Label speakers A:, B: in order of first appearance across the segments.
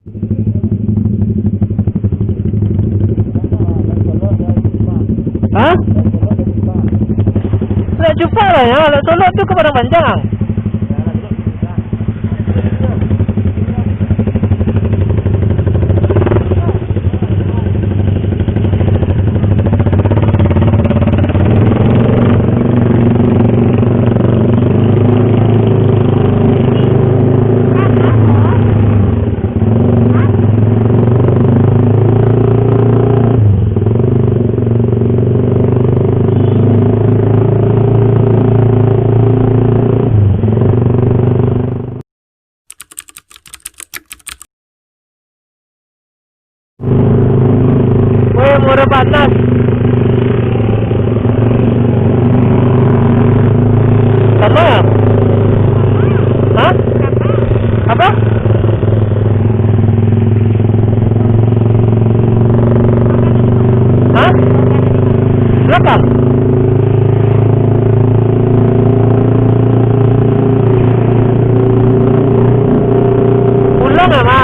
A: Hah? Lek Jepang lah ya, lek Solo tuh ke Padang Panjang. Muara panas. Sama ya? Hah? Apa? Hah? Belakang? Pulang ya, Ma?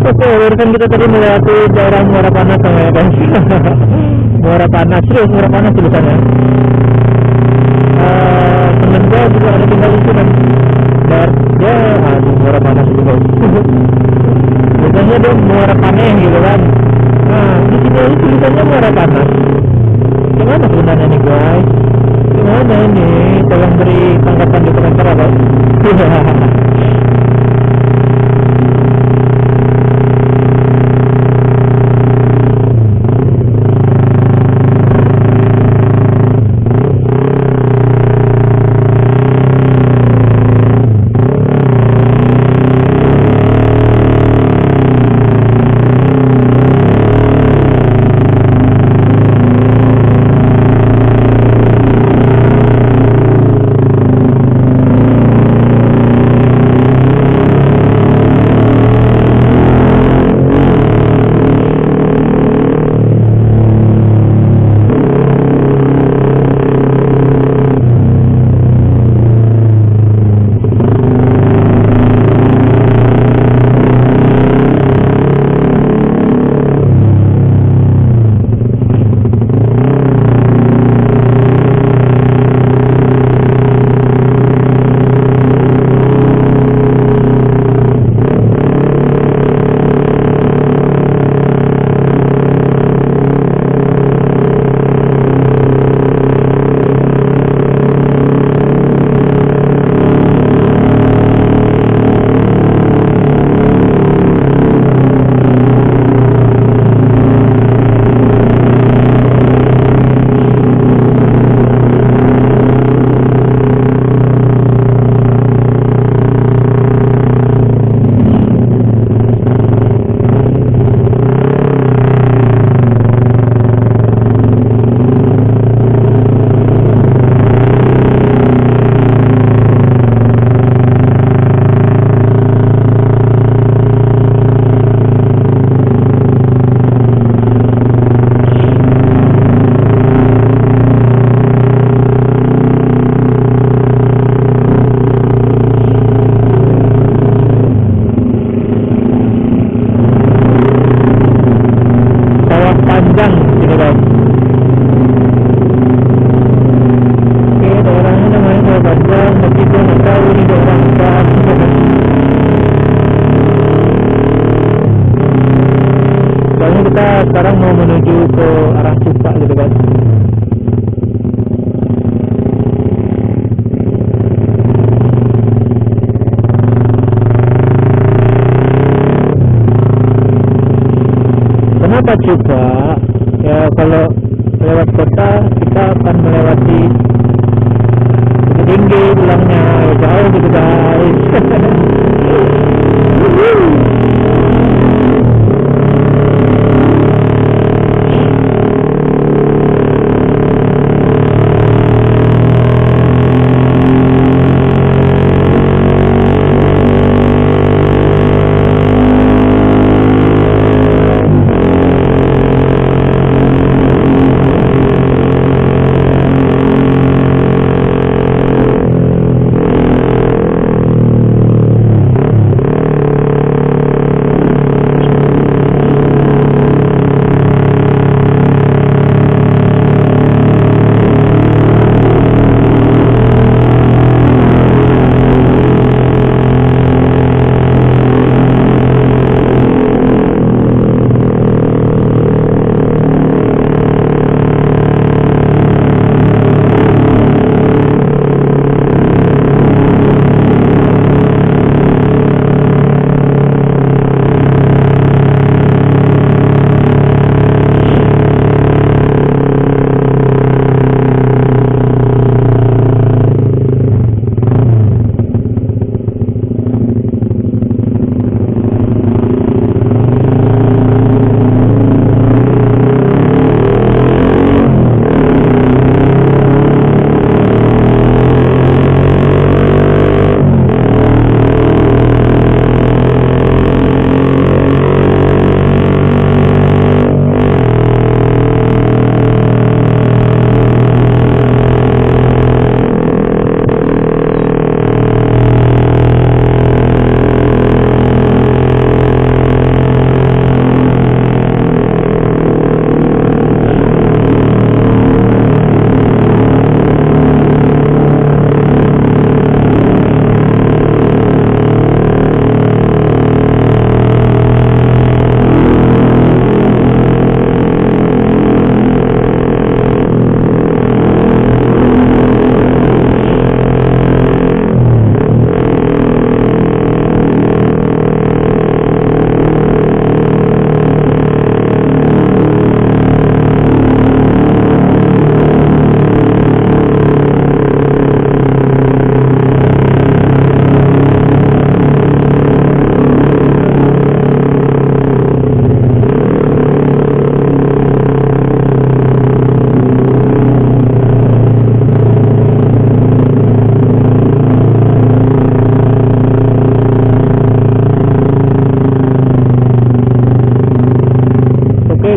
A: Oke, barusan kita tadi melewati daerah Muara Panas sama ya guys. Muara Panas, serius Muara Panas tulisannya. Temen gue juga ada tinggal di sini. Dan dia, aduh Muara Panas itu guys. Biasanya dia Muara Paneh gitu kan. Nah, di sini tulisannya Muara Panas. Gimana sebenarnya nih guys? Gimana ini? Tolong beri tanggapan di komentar ya guys. kita sekarang mau menuju ke arah Cupak gitu kan. Kenapa Cupak? Ya kalau lewat kota kita akan melewati Bukit Tinggi pulangnya, ya, jauh gitu guys.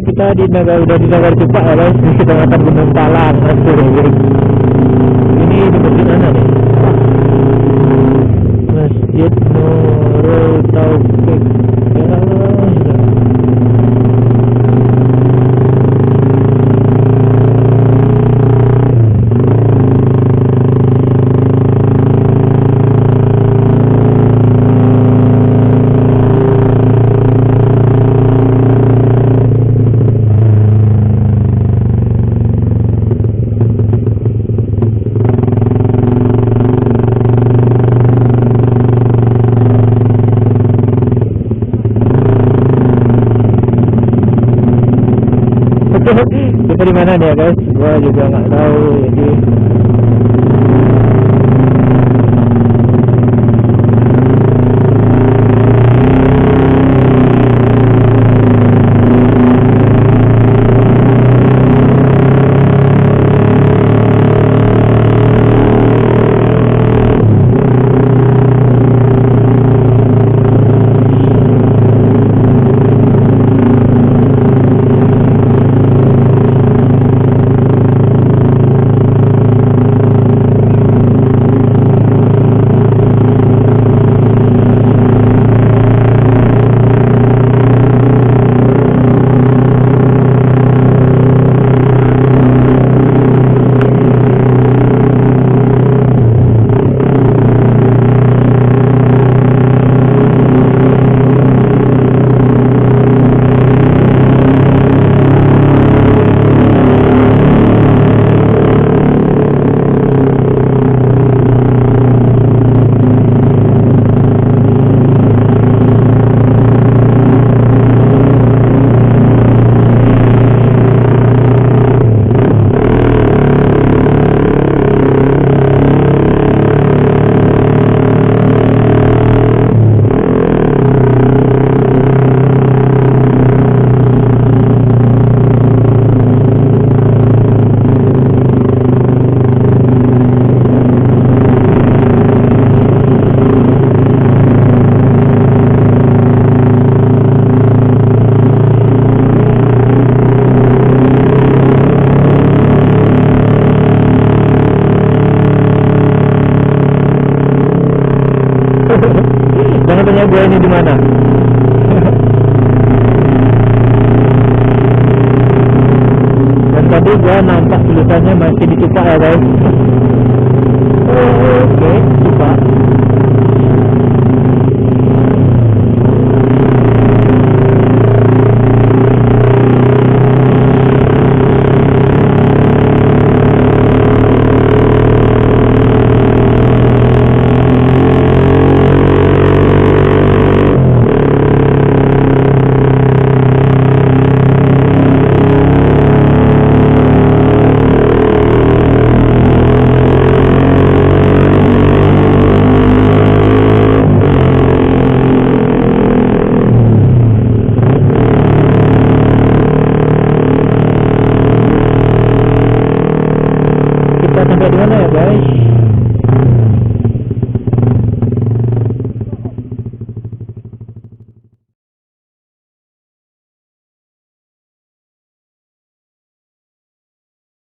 A: Kita udah di Nagar Cupak ya guys. Kita akan Gunung Palang. Ini di masjid mana nih? Masjid Nurul Taufik. Ya. Kita di mana nih ya guys? Gua juga nggak tahu. Jadi tulisannya masih di Cupa ya guys. Oke, Cupa.